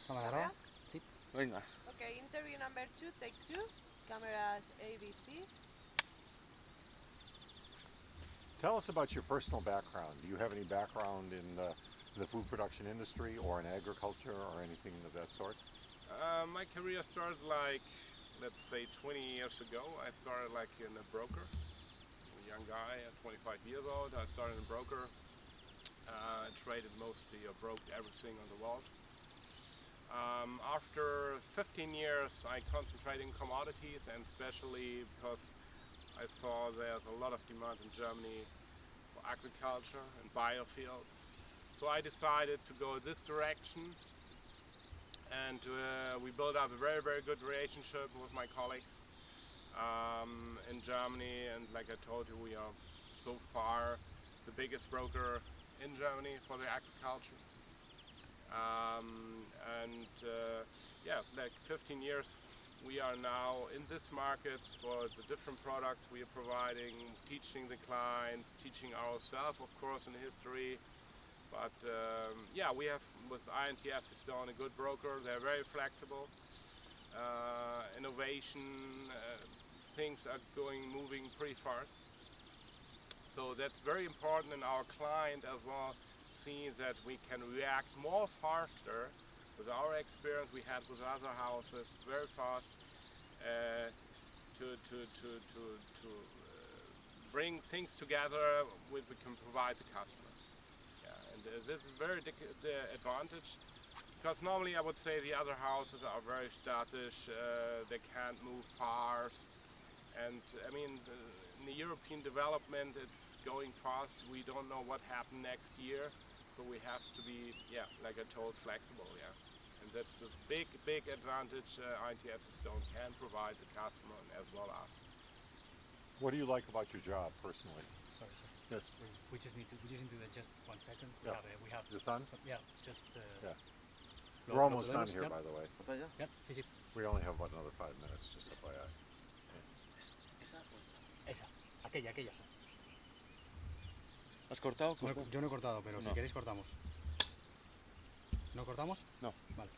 Cámara graba. Sí. Venga. Okay, interview number 2, take 2. Cameras ABC. Tell us about your personal background. Do you have any background in the food production industry or in agriculture or anything of that sort? My career started like, let's say 20 years ago. I started like in a broker. I'm a young guy at 25 years old. I started in a broker. Traded mostly or broke everything on the world. After 15 years I concentrated in commodities, and especially because I saw there's a lot of demand in Germany for agriculture and biofuels. So I decided to go this direction, and we built up a very, very good relationship with my colleagues in Germany, and like I told you, we are so far the biggest broker in Germany for the agriculture. Yeah, like 15 years we are now in this market for the different products we are providing, teaching the clients, teaching ourselves of course in history. But yeah, we have with INTS still a good broker. They're very flexible. Innovation, things are moving pretty fast. So that's very important, and our client as well sees that we can react more faster with our experience we had with other houses, very fast to bring things together we can provide the customers. Yeah, and this is very the advantage, because normally I would say the other houses are very static, they can't move fast, and I mean in the European development it's going fast. We don't know what happened next year, so we have to be, yeah, like I told, flexible. Yeah, and that's the big advantage INTS Stone can provide the customer as well as. What do you like about your job personally? Sorry. Yes. We just need to just 1 second. Yeah. We have The sun? Yeah, just. Yeah. Lo We're almost done podemos- here, yep. by the way. ¿Está ya? Yep, sí. We only have about another 5 minutes, just FYI. ¿Esa o esta? Esa, aquella. ¿Has cortado? No, ¿Cortado? yo no he cortado, pero si No. queréis cortamos. ¿No cortamos? No. Vale.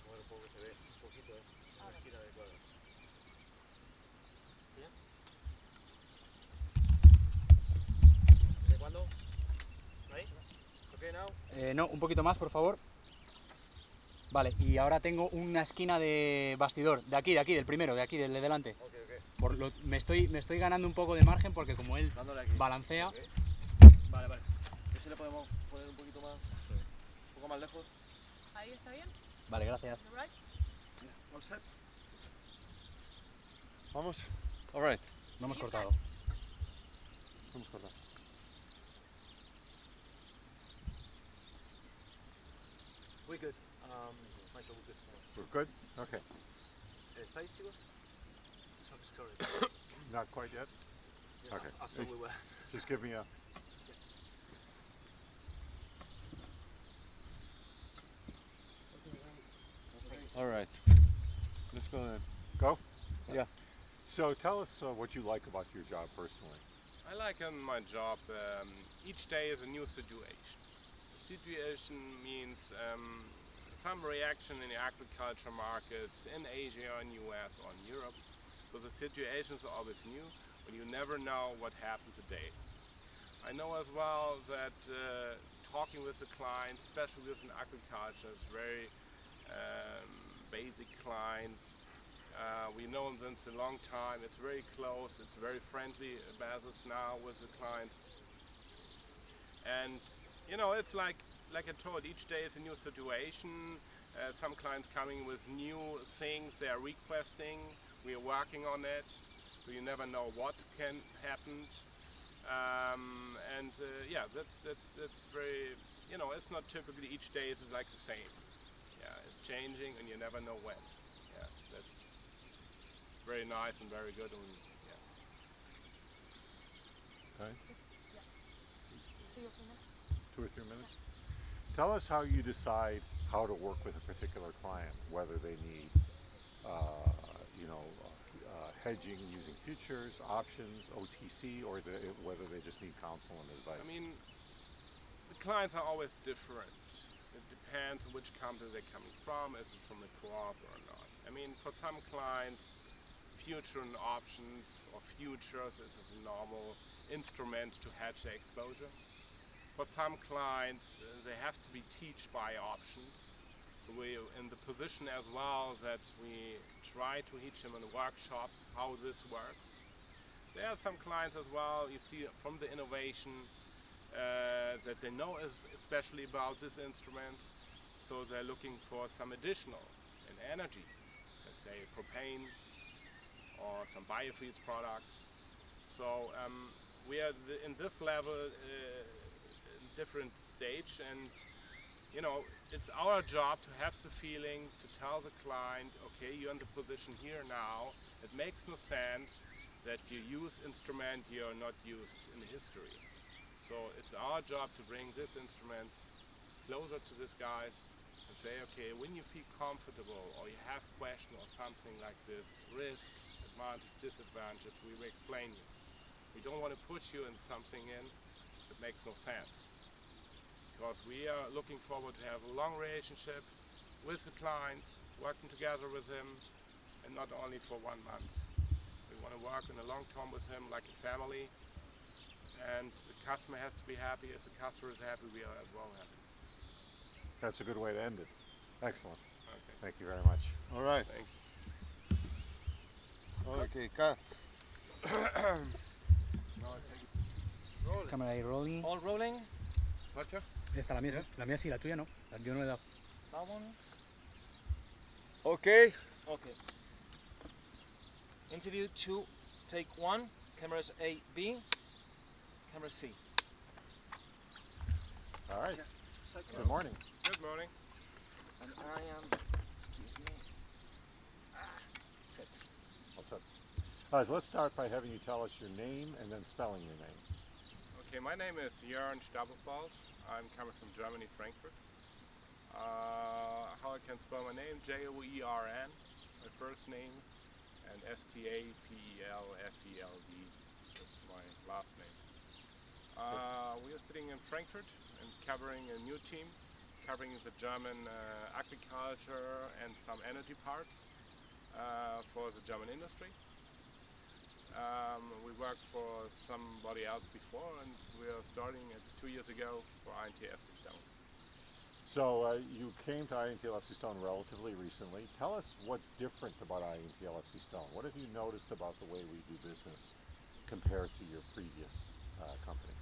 Bueno, poco que se ve, un poquito, una esquina de cuadro. ¿Ya? ¿De cuándo? ¿Ahí? Okay, now? No, un poquito más, por favor. Vale, y ahora tengo una esquina de bastidor, de aquí, del primero, del de delante. Ok. Me estoy ganando un poco de margen porque como él Dándole aquí. balancea. Okay. Vale. ¿Ese le podemos poner un poquito más? Un poco más lejos. Ahí está bien. Vale, gracias. All right. All set. Vamos. All right. No hemos cortado. Vamos a cortar. We're good. Michael, we're good. We're good? Okay. ¿Estáis, chicos? Sorry. Not quite yet? Yeah, Okay. I thought we were. Just give me a... All right. Let's go then. Go? Yeah. So tell us what you like about your job personally. I like in my job, each day is a new situation. Situation means some reaction in the agriculture markets in Asia, in US or in Europe. So the situations are always new, but you never know what happened today. I know as well that talking with the clients, especially within agriculture, is very basic clients. We know them since a long time. It's very close. It's very friendly basis now with the clients. And you know, it's like I told, each day is a new situation. Some clients coming with new things they are requesting. We are working on it. So you never know what can happen. Yeah, that's very, you know, it's not typically each day is like the same. Yeah, it's changing and you never know when. Yeah, that's very nice and very good. And, yeah. Okay. 2 or 3 minutes. 2 or 3 minutes? Tell us how you decide how to work with a particular client, whether they need hedging using futures, options, OTC, or whether they just need counsel and advice? I mean, the clients are always different. It depends on which company they're coming from. Is it from a co-op or not? I mean, for some clients, future and options or futures is a normal instrument to hedge their exposure. For some clients, they have to be taught by options. So we're in the position as well that we try to teach them in the workshops how this works. There are some clients as well, you see from the innovation, that they know especially about this instrument, so they're looking for some additional in energy, let's say propane or some biofuels products. So we are in this level different stage, and you know, it's our job to have the feeling to tell the client, okay, you're in the position here now, it makes no sense that you use instrument you're not used in history. So it's our job to bring these instruments closer to these guys and say, okay, when you feel comfortable or you have question or something like this, risk, advantage, disadvantage, we will explain you. We don't want to push you in something that makes no sense. Because we are looking forward to have a long relationship with the clients, working together with them, and not only for 1 month. We want to work in the long term with him like a family, and the customer has to be happy. As the customer is happy, we are as well happy. That's a good way to end it. Excellent. Okay. Thank you very much. All right. Thanks. Okay, cut. Cámara ahí rolling. All rolling. Marcha. Esta la mía, sí. La mía sí, la tuya no. Yo no le he dado. That one. Okay. Okay. Interview 2, take 1. Cameras A, B. Camera C. All right. Just a second. Good morning. Good morning. And I am. Excuse me. Set. What's up? All right, so let's start by having you tell us your name and then spelling your name. Okay, my name is Jörn Stabelfeld. I'm coming from Germany, Frankfurt. How I can spell my name? Joern, my first name, and Stapelfeld. That's my last name. We are sitting in Frankfurt and covering a new team, covering the German agriculture and some energy parts for the German industry. We worked for somebody else before, and we are starting 2 years ago for INTFC Stone. So you came to INTLFC Stone relatively recently. Tell us what's different about INTLFC Stone. What have you noticed about the way we do business compared to your previous company?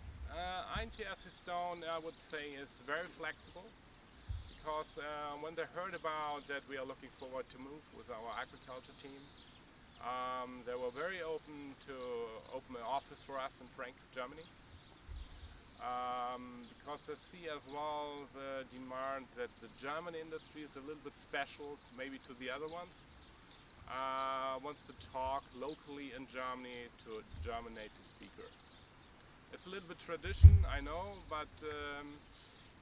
INTFC Stone, I would say, is very flexible, because when they heard about that we are looking forward to move with our agriculture team, they were very open to open an office for us in Frankfurt, Germany. Because they see as well the demand that the German industry is a little bit special maybe to the other ones. Wants to talk locally in Germany to a German native speaker. It's a little bit tradition, I know, but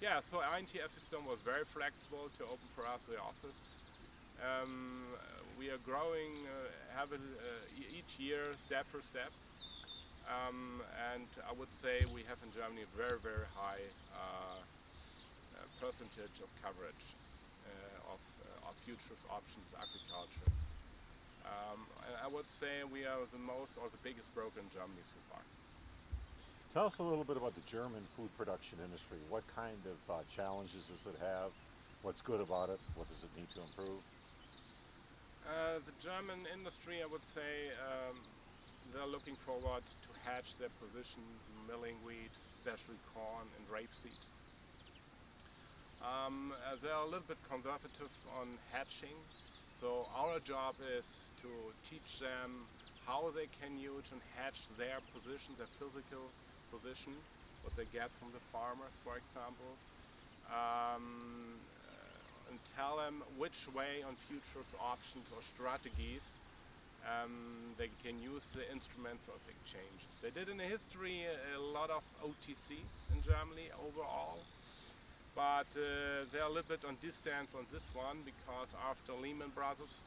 yeah, so INTFC Stone was very flexible to open for us the office. We are growing each year, step for step. And I would say we have in Germany a very, very high percentage of coverage of futures, options, agriculture. And I would say we are the most or the biggest broker in Germany so far. Tell us a little bit about the German food production industry. What kind of challenges does it have? What's good about it? What does it need to improve? The German industry, I would say, they're looking forward to hedge their position in milling wheat, especially corn and rapeseed. They're a little bit conservative on hedging, so our job is to teach them how they can use and hedge their position, their physical position, what they get from the farmers, for example. And tell them which way on futures, options or strategies they can use the instruments of exchanges. They did in the history a lot of OTCs in Germany overall, but they're a little bit on distance on this one, because after Lehman Brothers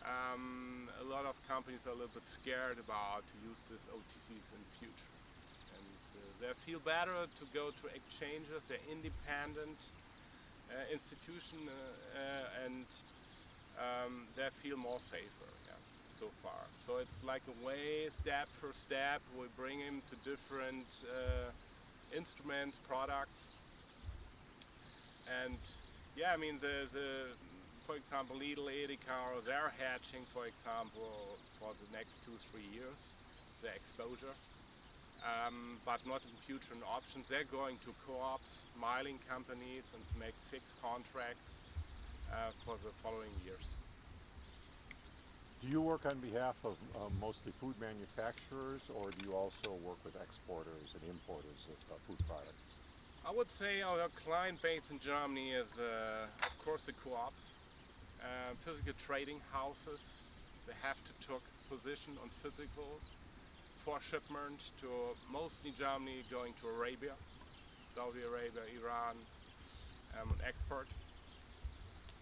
A lot of companies are a little bit scared about to use this OTCs in the future. And they feel better to go to exchanges, they're independent institution and they feel more safer, yeah, so far. So it's like a way, step for step, we bring them to different instruments, products. And yeah, I mean, for example, Lidl, Edeka, they're hedging, for example, for the next 2-3 years, their exposure. But not in future in options. They're going to co-ops, mining companies, and to make fixed contracts for the following years. Do you work on behalf of mostly food manufacturers, or do you also work with exporters and importers of food products? I would say our client base in Germany is, of course, the co-ops, physical trading houses. They have to take position on physical for shipment to mostly Germany, going to Arabia, Saudi Arabia, Iran, export.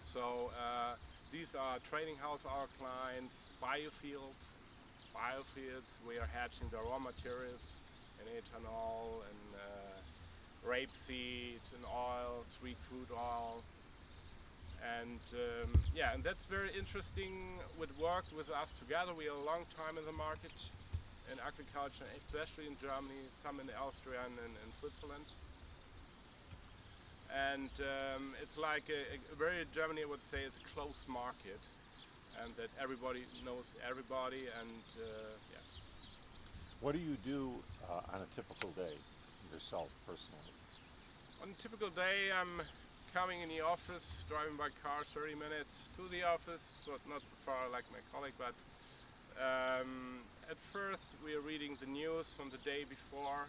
So these are trading house, our clients, biofields. Biofields, we are hatching the raw materials in ethanol and rapeseed and oil, sweet crude oil. And yeah, and that's very interesting with work with us together. We are a long time in the market in agriculture, especially in Germany, some in Austria and in Switzerland. And it's like a very, Germany I would say it's a closed market, and that everybody knows everybody, and yeah. What do you do on a typical day, yourself personally? On a typical day, I'm coming in the office, driving by car 30 minutes to the office, so not so far like my colleague, but at first we are reading the news from the day before,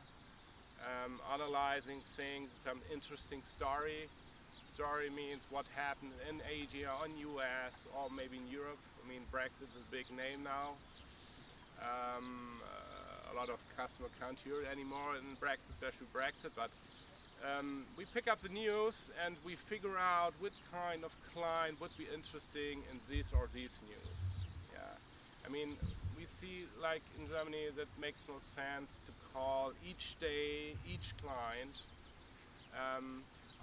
analyzing, seeing some interesting story. Story means what happened in Asia, on US, or maybe in Europe. I mean, Brexit is a big name now. A lot of customers can't hear it anymore in Brexit, especially Brexit, but we pick up the news and we figure out what kind of client would be interesting in this or these news. Yeah, I mean, we see like in Germany that makes no sense to call each day each client.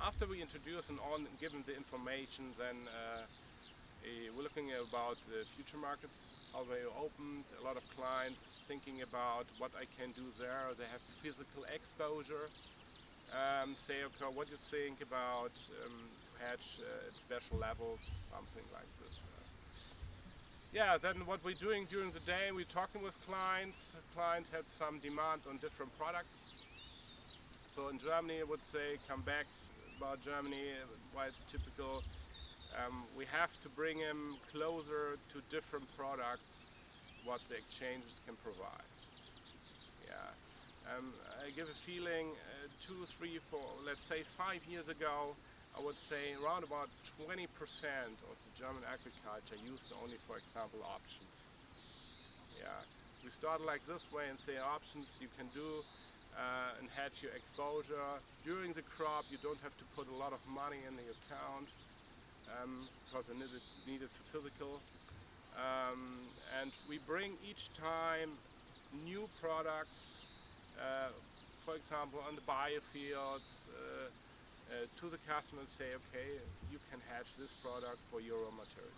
After we introduce and give them the information, then we're looking about the future markets, how they are opened. A lot of clients thinking about what I can do there. They have physical exposure. Say, okay, what do you think about to hedge at special levels, something like this. Yeah, then what we're doing during the day, we're talking with clients. Clients had some demand on different products. So in Germany, I would say, come back about Germany, why it's typical. We have to bring them closer to different products, what the exchanges can provide. Yeah. I give a feeling 2, 3, 4, let's say 5 years ago, I would say around about 20% of the German agriculture used only, for example, options. Yeah, we started like this way and say options you can do and hedge your exposure. During the crop, you don't have to put a lot of money in the account because it needed physical. And we bring each time new products. For example, on the biofields, to the customer and say, okay, you can hedge this product for your raw material.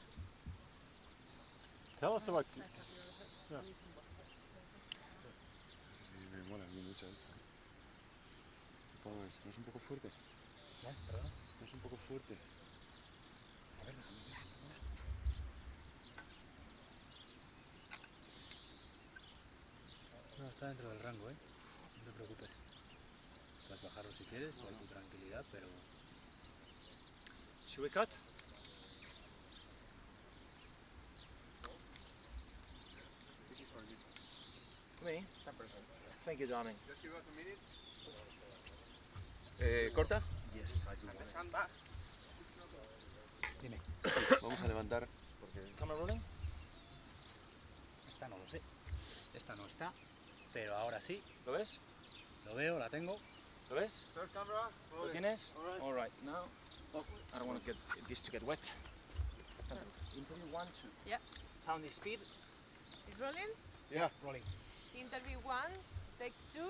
Tell us about... Yeah. Sí, me mola a mí mucho esto. ¿Cómo es? ¿No es un poco fuerte? ¿Perdón? ¿No es un poco fuerte? A ver, déjame ver. No, está dentro del rango, ¿eh? No te preocupes. Puedes bajarlo si quieres, por tu tranquilidad, pero... Should we cut? This is for you. Me? Thank you, darling. Just give us a minute. ¿Corta? Yes, I do want it. Dime, Vamos a levantar porque... Camera rolling? esta no lo sé. Esta no está, pero ahora sí. ¿Lo ves? Lo veo, la tengo. ¿Lo ves? Third camera. ¿Lo tienes? All right. All right, now, I don't want to get this to get wet. Interview 1, 2. Yeah. Sound the speed. Is rolling? Yeah. Rolling. Interview 1, take 2,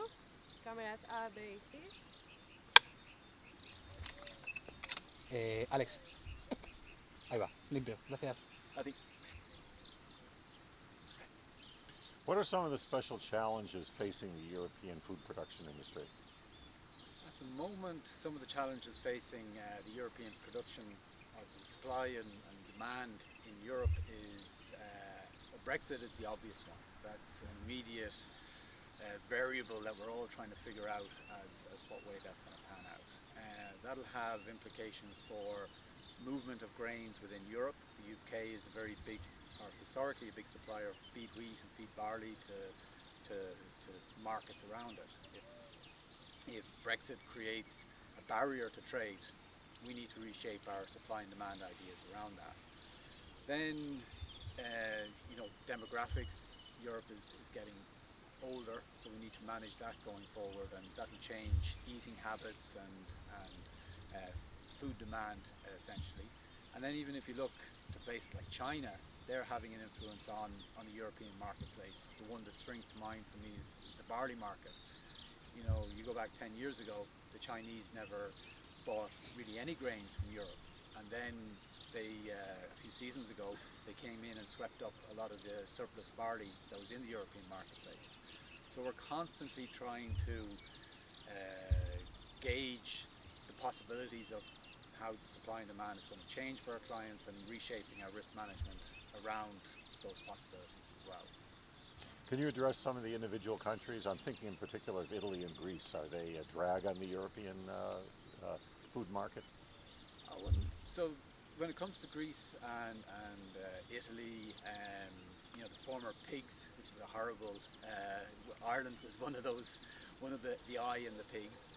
cameras A, B, C. Alex. Ahí va, limpio, gracias. A ti. What are some of the special challenges facing the European food production industry? At the moment, some of the challenges facing the European production of the supply and demand in Europe is Brexit is the obvious one. That's an immediate variable that we're all trying to figure out as what way that's going to pan out. That'll have implications for movement of grains within Europe. The UK is a very big, or historically a big supplier of feed wheat and feed barley to markets around it. If Brexit creates a barrier to trade, we need to reshape our supply and demand ideas around that. Then, demographics, Europe is getting older, so we need to manage that going forward, and that'll change eating habits and food demand essentially. And then even if you look to places like China, they're having an influence on the European marketplace. The one that springs to mind for me is the barley market. You know, you go back 10 years ago, the Chinese never bought really any grains from Europe, and then they, a few seasons ago, they came in and swept up a lot of the surplus barley that was in the European marketplace. So we're constantly trying to gauge the possibilities of how the supply and demand is going to change for our clients and reshaping our risk management around those possibilities as well. Can you address some of the individual countries? I'm thinking in particular of Italy and Greece. Are they a drag on the European food market? So when it comes to Greece and Italy, the former pigs, which is a horrible, Ireland was one of the eye in the pigs.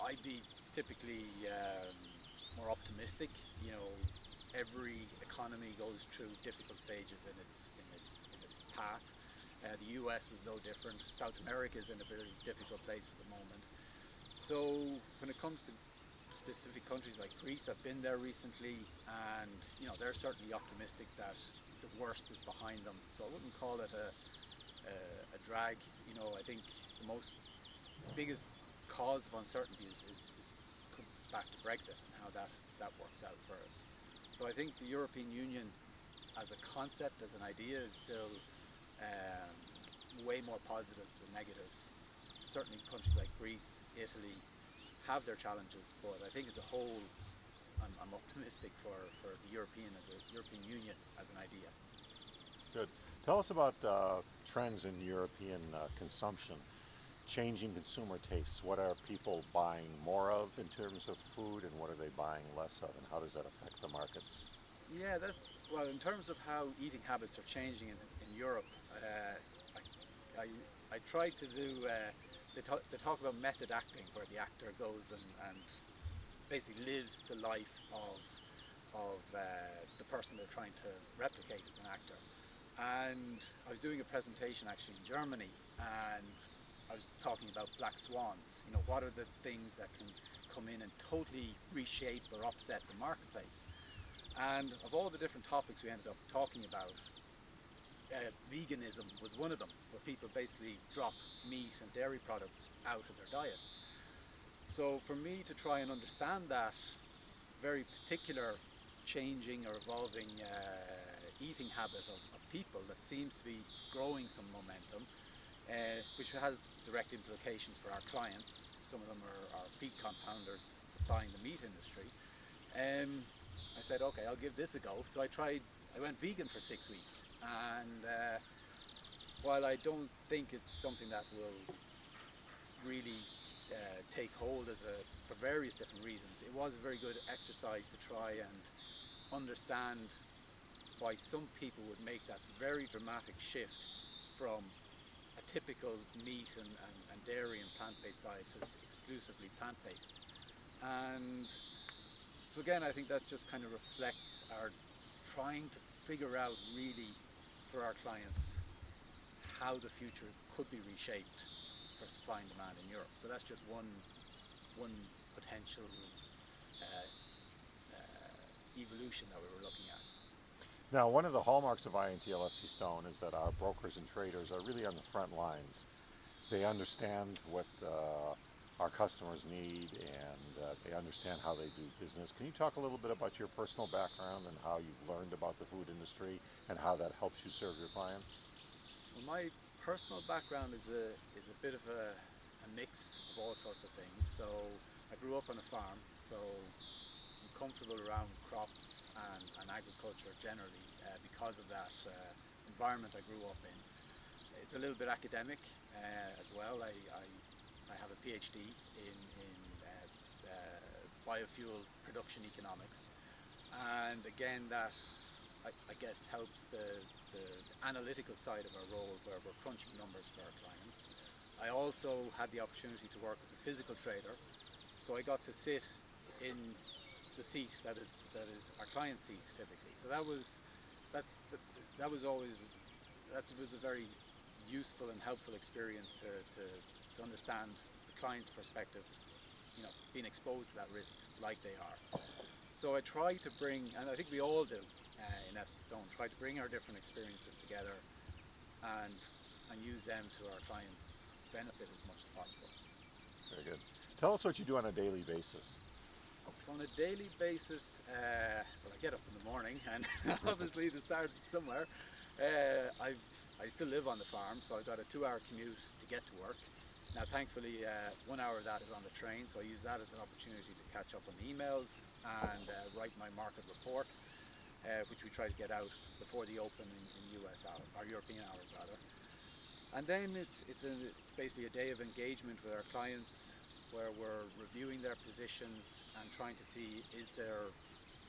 I'd be typically more optimistic. You know, every economy goes through difficult stages in its path. The US was no different. South America is in a very difficult place at the moment. So when it comes to specific countries like Greece, I've been there recently, and they're certainly optimistic that the worst is behind them. So I wouldn't call it a drag. I think the biggest cause of uncertainty comes back to Brexit and how that works out for us. So I think the European Union as a concept, as an idea, is still way more positives than negatives. Certainly countries like Greece, Italy have their challenges, but I think as a whole, I'm optimistic for the European Union as an idea. Good. Tell us about trends in European consumption, changing consumer tastes. What are people buying more of in terms of food, and what are they buying less of, and how does that affect the markets? Yeah, well, in terms of how eating habits are changing in Europe, I tried to do, they talk about method acting, where the actor goes and basically lives the life of the person they're trying to replicate as an actor. And I was doing a presentation actually in Germany, and I was talking about black swans. What are the things that can come in and totally reshape or upset the marketplace? And of all the different topics we ended up talking about, veganism was one of them, where people basically drop meat and dairy products out of their diets. So for me to try and understand that very particular changing or evolving eating habit of people that seems to be growing some momentum, which has direct implications for our clients. Some of them are feed compounders supplying the meat industry. I said, okay, I'll give this a go. So I went vegan for 6 weeks, and while I don't think it's something that will really take hold for various different reasons, it was a very good exercise to try and understand why some people would make that very dramatic shift from a typical meat and dairy and plant-based diet to exclusively plant-based. And so again, I think that just kind of reflects our trying to figure out really for our clients how the future could be reshaped for supply and demand in Europe. So that's just one potential evolution that we were looking at. Now, one of the hallmarks of INTLFC Stone is that our brokers and traders are really on the front lines. They understand what our customers need, and they understand how they do business. Can you talk a little bit about your personal background and how you've learned about the food industry and how that helps you serve your clients? Well, my personal background is a bit of a mix of all sorts of things. So I grew up on a farm, so I'm comfortable around crops and agriculture generally because of that environment I grew up in. It's a little bit academic as well. I have a PhD in biofuel production economics, and again that I guess helps the analytical side of our role, where we're crunching numbers for our clients. I also had the opportunity to work as a physical trader, so I got to sit in the seat that is our client seat typically. So that was a very useful and helpful experience to understand the client's perspective, you know, being exposed to that risk like they are. So I try to bring, and I think we all do in FC Stone, try to bring our different experiences together and use them to our clients' benefit as much as possible. Very good. Tell us what you do on a daily basis. So on a daily basis, well, I get up in the morning, and obviously to start somewhere. I still live on the farm, so I've got a 2-hour commute to get to work. Now thankfully 1 hour of that is on the train, so I use that as an opportunity to catch up on emails and write my market report, which we try to get out before the open in US hours, or European hours rather. And then it's basically a day of engagement with our clients, where we're reviewing their positions and trying to see, is there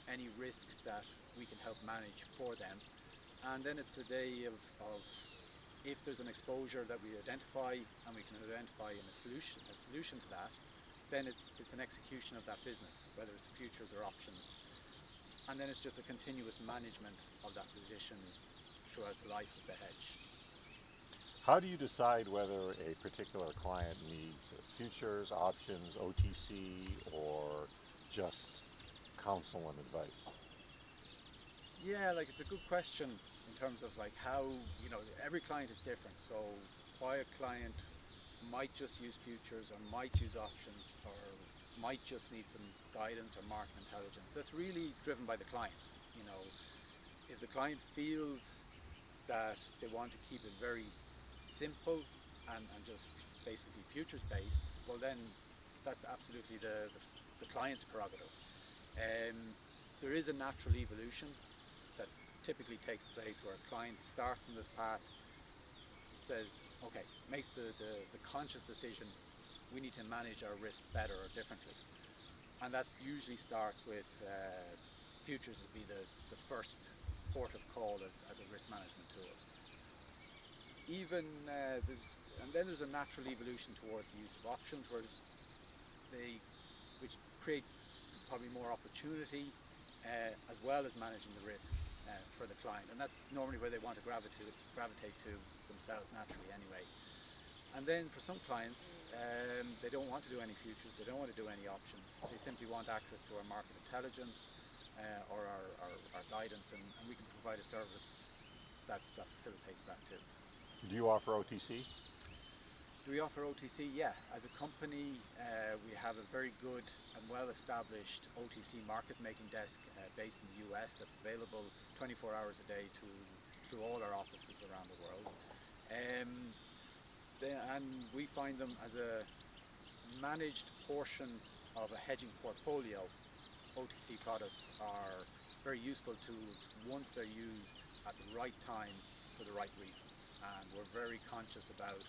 any risk that we can help manage for them. And then it's a day of if there's an exposure that we identify and we can identify a solution to that, then it's an execution of that business, whether it's futures or options. And then it's just a continuous management of that position throughout the life of the hedge. How do you decide whether a particular client needs futures, options, OTC, or just counsel and advice? Yeah, like, it's a good question in terms of like how, you know, every client is different. So why a client might just use futures or might use options or might just need some guidance or market intelligence, that's really driven by the client. You know, if the client feels that they want to keep it very simple and just basically futures based, well then that's absolutely the client's prerogative. There is a natural evolution that typically takes place where a client starts in this path, says, okay, makes the conscious decision, we need to manage our risk better or differently. And that usually starts with futures would be the first port of call as a risk management tool. Then there's a natural evolution towards the use of options, which create probably more opportunity as well as managing the risk for the client, and that's normally where they want to gravitate to themselves naturally anyway. And then for some clients, they don't want to do any futures, they don't want to do any options, they simply want access to our market intelligence or our guidance, and we can provide a service that facilitates that too. Do you offer OTC? Do we offer OTC? Yeah. As a company, we have a very good and well-established OTC market-making desk based in the US that's available 24 hours a day through all our offices around the world. And we find them as a managed portion of a hedging portfolio. OTC products are very useful tools once they're used at the right time for the right reasons, and we're very conscious about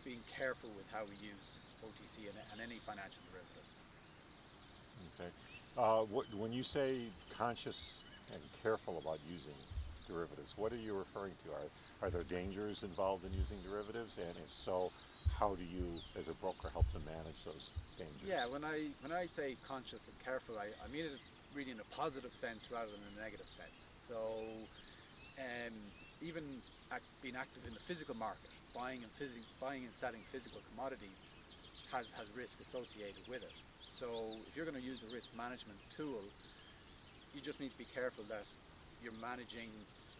being careful with how we use OTC and any financial derivatives. Okay. When you say conscious and careful about using derivatives, what are you referring to? Are there dangers involved in using derivatives, and if so, how do you as a broker help to manage those dangers? Yeah, when I say conscious and careful, I mean it really in a positive sense rather than a negative sense. So even being active in the physical market, buying and selling physical commodities, has risk associated with it. So if you're going to use a risk management tool, you just need to be careful that you're managing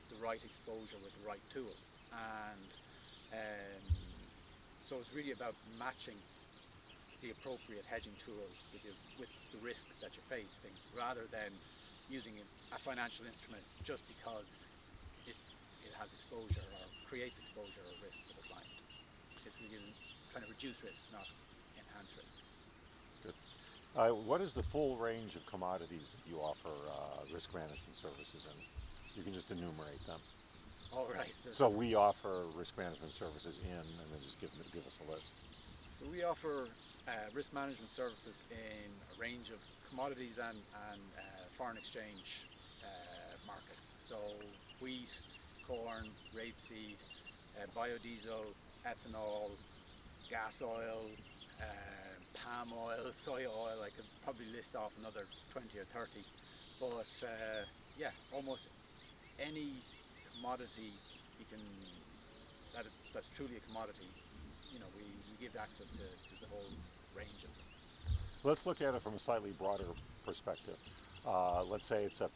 the right exposure with the right tool. And so it's really about matching the appropriate hedging tool with the risk that you're facing, rather than using a financial instrument just because it has exposure or creates exposure or risk for the client. It's really trying to reduce risk, not enhance risk. Good. What is the full range of commodities that you offer risk management services in? You can just enumerate them. All right. So we offer risk management services in, and then just give us a list. So we offer risk management services in a range of commodities and foreign exchange markets. So wheat, corn, rapeseed, biodiesel, ethanol, gas oil, palm oil, soy oil. I could probably list off another 20 or 30. But yeah, almost any commodity you can that's truly a commodity, you know, we give access to the whole range of them. Let's look at it from a slightly broader perspective. Let's say it's a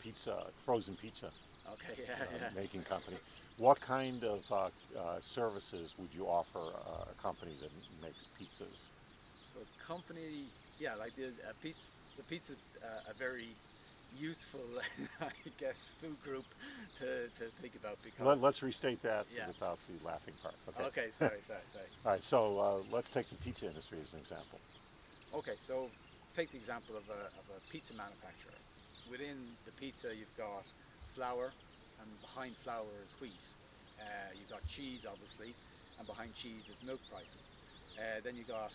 frozen pizza Okay, yeah. making company. What kind of services would you offer a company that makes pizzas? So company, yeah, like the pizza's a very useful, I guess, food group to think about, because... Let's restate that Yeah. without the laughing part. Okay, sorry. All right, so let's take the pizza industry as an example. Okay, so take the example of a pizza manufacturer. Within the pizza you've got flour, and behind flour is wheat. You've got cheese, obviously, and behind cheese is milk prices. Then you got,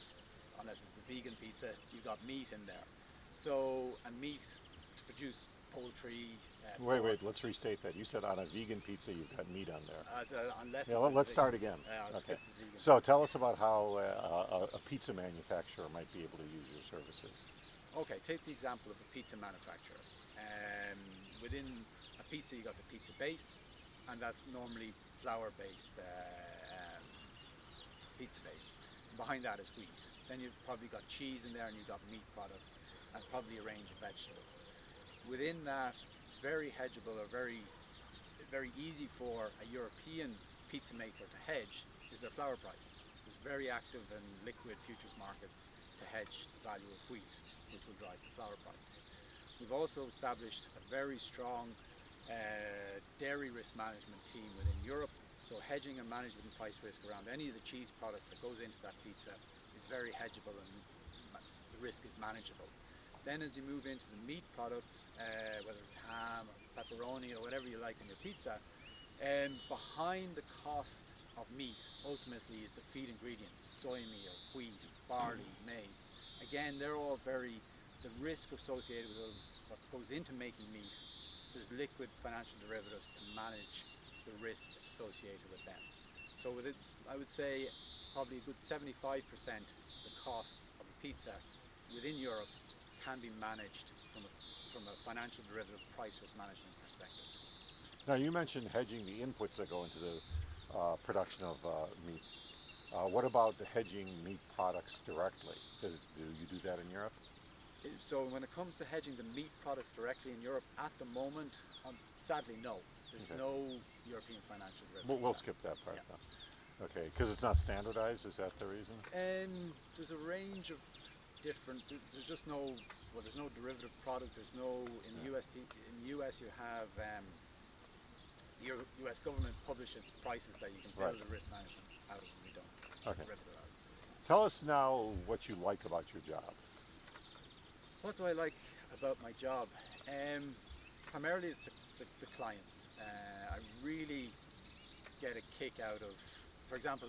unless it's a vegan pizza, you've got meat in there. So, and meat to produce poultry. Wait, let's restate that. You said on a vegan pizza you've got meat on there. Unless Yeah, it's let's a start vegan- again. let's Okay. skip the vegan. So tell us about how a pizza manufacturer might be able to use your services. Okay, take the example of a pizza manufacturer. Within a pizza, you got the pizza base, and that's normally flour-based pizza base. Behind that is wheat. Then you've probably got cheese in there, and you've got meat products, and probably a range of vegetables. Within that, very hedgeable or very easy for a European pizza maker to hedge is their flour price. There's very active and liquid futures markets to hedge the value of wheat, which will drive the flour price. We've also established a very strong dairy risk management team within Europe, so hedging and managing the price risk around any of the cheese products that goes into that pizza is very hedgeable, and the risk is manageable. Then as you move into the meat products, whether it's ham or pepperoni or whatever you like on your pizza, behind the cost of meat ultimately is the feed ingredients: soy meal, wheat, barley, maize. Again, they're all the risk associated with what goes into making meat, there's liquid financial derivatives to manage the risk associated with them. So with it, I would say probably a good 75% of the cost of a pizza within Europe can be managed from a financial derivative price risk management perspective. Now you mentioned hedging the inputs that go into the production of meats. What about the hedging meat products directly? Do you do that in Europe? So when it comes to hedging the meat products directly in Europe, at the moment, sadly no. There's Okay. no European financial derivative. We'll skip that part Yeah. then. Okay, because it's not standardized, is that the reason? There's a range of different, there's just no, well, there's no derivative product, there's no, in the US you have, the US government publishes prices that you can build Right. the risk management out of, and we don't. Okay. Derivative out of. Tell us now what you like about your job. What do I like about my job? Primarily it's the clients. I really get a kick out of, for example,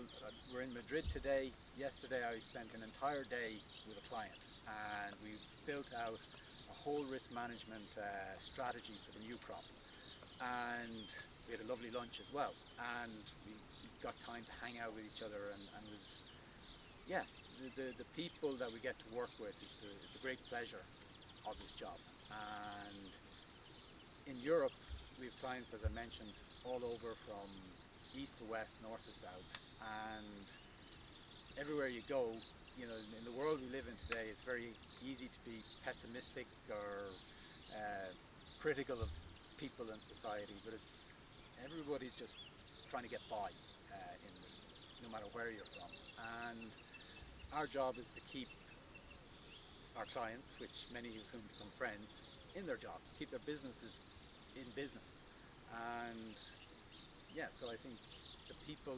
we're in Madrid today. Yesterday I spent an entire day with a client, and we built out a whole risk management strategy for the new crop. And we had a lovely lunch as well, and we got time to hang out with each other, and it was, yeah, the people that we get to work with is the great pleasure of this job. And in Europe, we have clients, as I mentioned, all over from east to west, north to south, and everywhere you go, you know, in the world we live in today, it's very easy to be pessimistic or critical of people and society, but everybody's just trying to get by, no matter where you're from. And our job is to keep our clients, which many of whom become friends, in their jobs, keep their businesses in business. And yeah, so I think the people,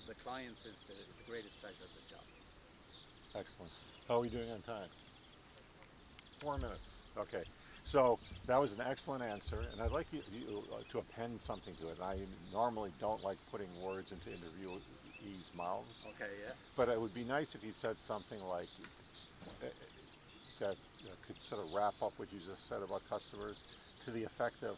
the clients is the greatest pleasure of this job. Excellent. How are we doing on time? 4 minutes. Okay. So that was an excellent answer, and I'd like you to append something to it. I normally don't like putting words into interviewees' mouths. Okay, yeah. But it would be nice if you said something like that could sort of wrap up what you just said about customers, to the effect of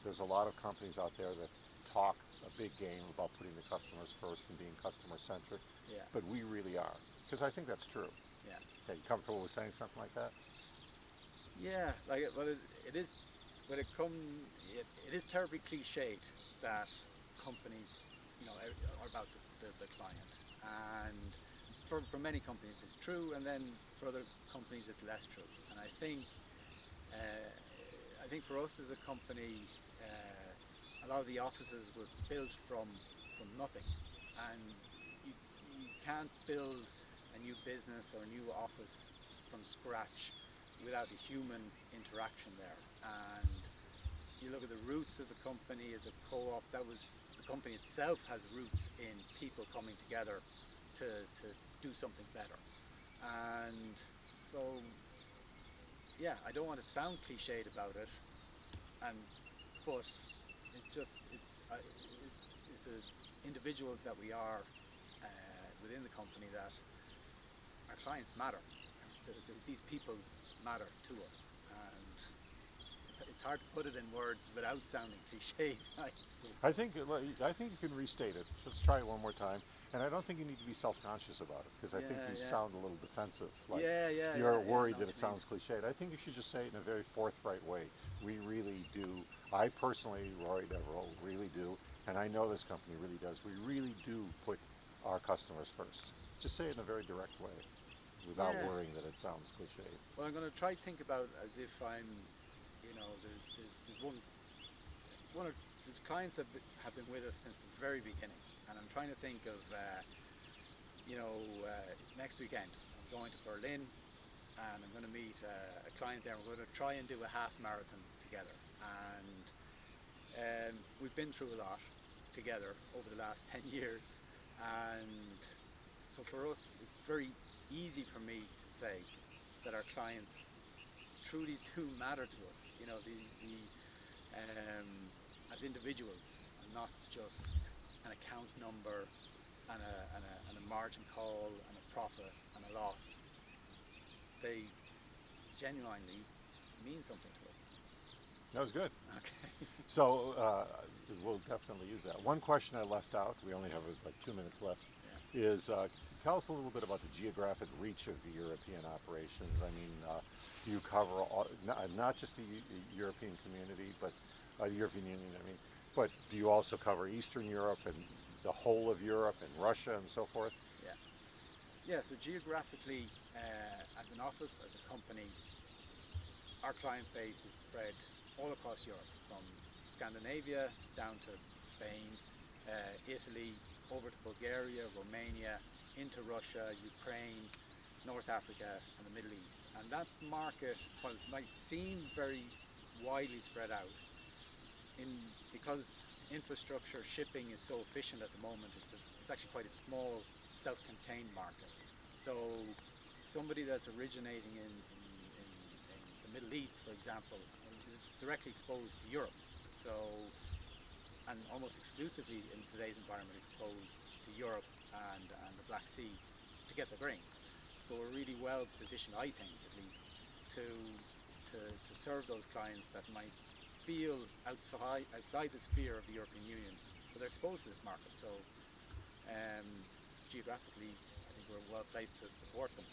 there's a lot of companies out there that talk a big game about putting the customers first and being customer centric. Yeah. But we really are, because I think that's true. Yeah. Okay, you comfortable with saying something like that? Yeah, like it is. When it is terribly cliched that companies, you know, are about the client, and for many companies it's true, and then for other companies it's less true. And I think for us as a company, a lot of the offices were built from nothing, and you can't build a new business or a new office from scratch without a human interaction there. And you look at the roots of the company as a co-op, the company itself has roots in people coming together to do something better. And so, yeah, I don't want to sound cliched about it, but it's the individuals that we are within the company that our clients matter. These people matter to us, and it's hard to put it in words without sounding cliched. I think you can restate it. Let's try it one more time. And I don't think you need to be self-conscious about it, because I think you sound a little defensive, like you're worried that it sounds cliched. I think you should just say it in a very forthright way. We really do. I personally, Roy Deverell, really do, and I know this company really does. We really do put our customers first. Just say it in a very direct way, without worrying that it sounds cliche. Well, I'm going to try to think about it as if I'm, you know, there's clients that have been with us since the very beginning, and I'm trying to think of, next weekend I'm going to Berlin, and I'm going to meet a client there. We're going to try and do a half marathon together, and we've been through a lot together over the last 10 years, and so for us it's very easy for me to say that our clients truly do matter to us, you know, as individuals, and not just an account number and a margin call and a profit and a loss. They genuinely mean something to us. That was good. Okay. So we'll definitely use that. One question I left out, we only have like 2 minutes left, is tell us a little bit about the geographic reach of the European operations. I mean, you cover not just the European community, but the European Union, I mean, but do you also cover Eastern Europe and the whole of Europe and Russia and so forth? Yeah, so geographically, as an office, as a company, our client base is spread all across Europe, from Scandinavia down to Spain, Italy, over to Bulgaria, Romania, into Russia, Ukraine, North Africa and the Middle East. And that market, while it might seem very widely spread out, because infrastructure shipping is so efficient at the moment, it's actually quite a small self-contained market. So somebody that's originating in the Middle East, for example, is directly exposed to Europe. So, and almost exclusively in today's environment exposed to Europe and the Black Sea to get their grains. So we're really well positioned, I think at least, to serve those clients that might feel outside the sphere of the European Union, but they're exposed to this market. So geographically, I think we're well placed to support them.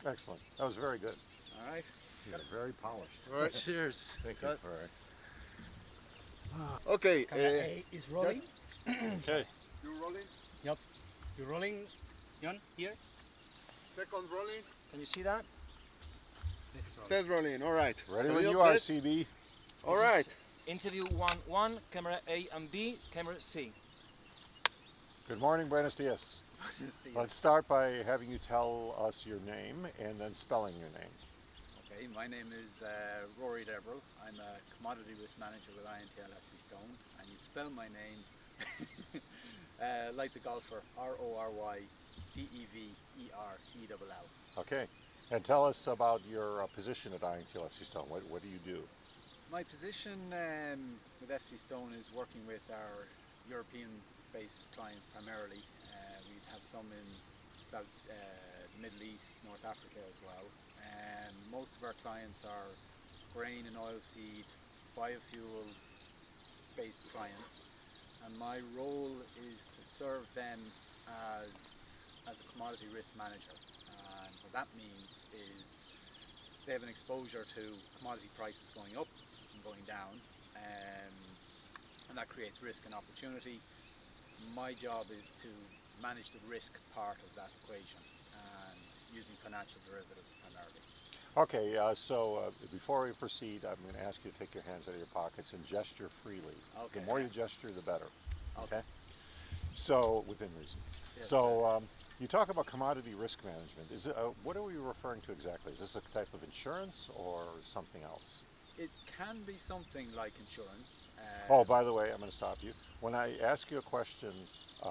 Excellent. That was very good. All right. You're very polished. All right. Cheers. Thank you. All right. Okay. Is rolling? Okay. You rolling? Yep. You're rolling. John, here. Second rolling. Can you see that? This is all. Third rolling. All right. Ready So when you're you are, good? CB. All right. Interview 1-1, camera A and B, camera C. Good morning, buenos dias. Let's start by having you tell us your name and then spelling your name. Okay, my name is Rory Deverell. I'm a commodity risk manager with INTL FC Stone, and you spell my name like the golfer, RORYDEVERELL. Okay. And tell us about your position at INTL FC Stone. What do you do? My position with FC Stone is working with our European-based clients primarily. We have some in South, the Middle East, North Africa as well. Most of our clients are grain and oilseed, biofuel-based clients, and my role is to serve them as a commodity risk manager. And what that means is they have an exposure to commodity prices going up and going down, and that creates risk and opportunity. My job is to manage the risk part of that equation, and using financial derivatives primarily. Okay, so before we proceed, I'm going to ask you to take your hands out of your pockets and gesture freely. Okay. The more you gesture, the better. Okay. So, within reason. Yes, So, you talk about commodity risk management. Is it, what are we referring to exactly? Is this a type of insurance or something else? It can be something like insurance. Oh, by the way, I'm going to stop you. When I ask you a question,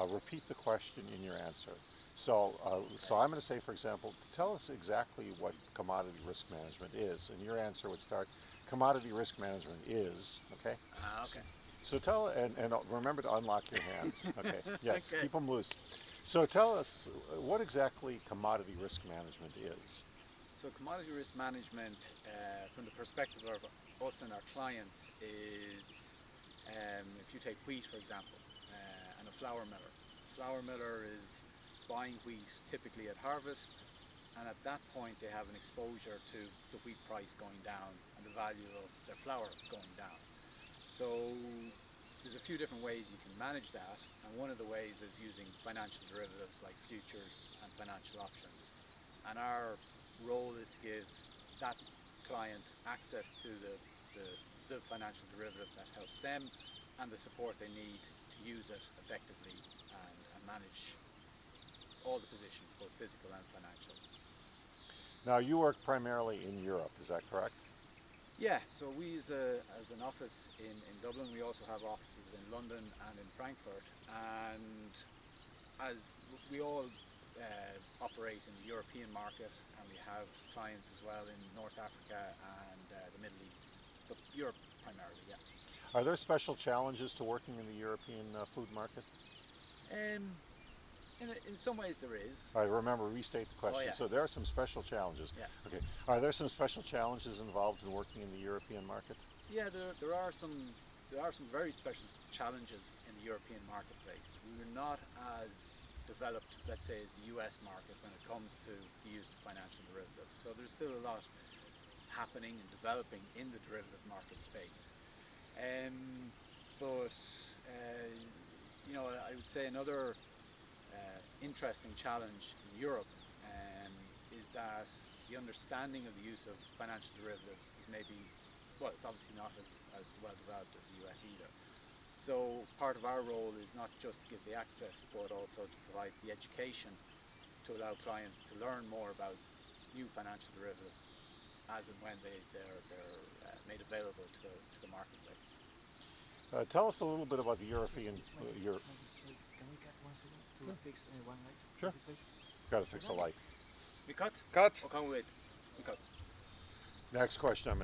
repeat the question in your answer. So, so I'm going to say, for example, tell us exactly what commodity risk management is, and your answer would start, commodity risk management is, okay? Okay. So tell, and remember to unlock your hands, okay? Yes, Okay. keep them loose. So tell us what exactly commodity risk management is. So commodity risk management, from the perspective of us and our clients, is if you take wheat, for example, and a flour miller. Flour miller is buying wheat typically at harvest, and at that point they have an exposure to the wheat price going down and the value of their flour going down. So there's a few different ways you can manage that, and one of the ways is using financial derivatives like futures and financial options. And our role is to give that client access to the financial derivative that helps them and the support they need to use it effectively and manage all the positions, both physical and financial. Now you work primarily in Europe, is that correct? Yeah, so we as an office in Dublin, we also have offices in London and in Frankfurt, and as we all operate in the European market, and we have clients as well in North Africa and the Middle East, but Europe primarily, yeah. Are there special challenges to working in the European food market? In some ways there is. All right, remember, restate the question. Oh, yeah. So there are some special challenges. Yeah. Okay. Are there some special challenges involved in working in the European market? Yeah, there are some very special challenges in the European marketplace. We're not as developed, let's say, as the US market when it comes to the use of financial derivatives. So there's still a lot happening and developing in the derivative market space. But you know, I would say another interesting challenge in Europe is that the understanding of the use of financial derivatives is maybe, well, it's obviously not as well developed as the US either. So part of our role is not just to give the access, but also to provide the education to allow clients to learn more about new financial derivatives as and when they're made available to the marketplace. Tell us a little bit about the European. Can we cut 1 second to fix one light? Sure. This place? Got to fix a light. We cut? Cut. Or can we wait? We cut. Next question.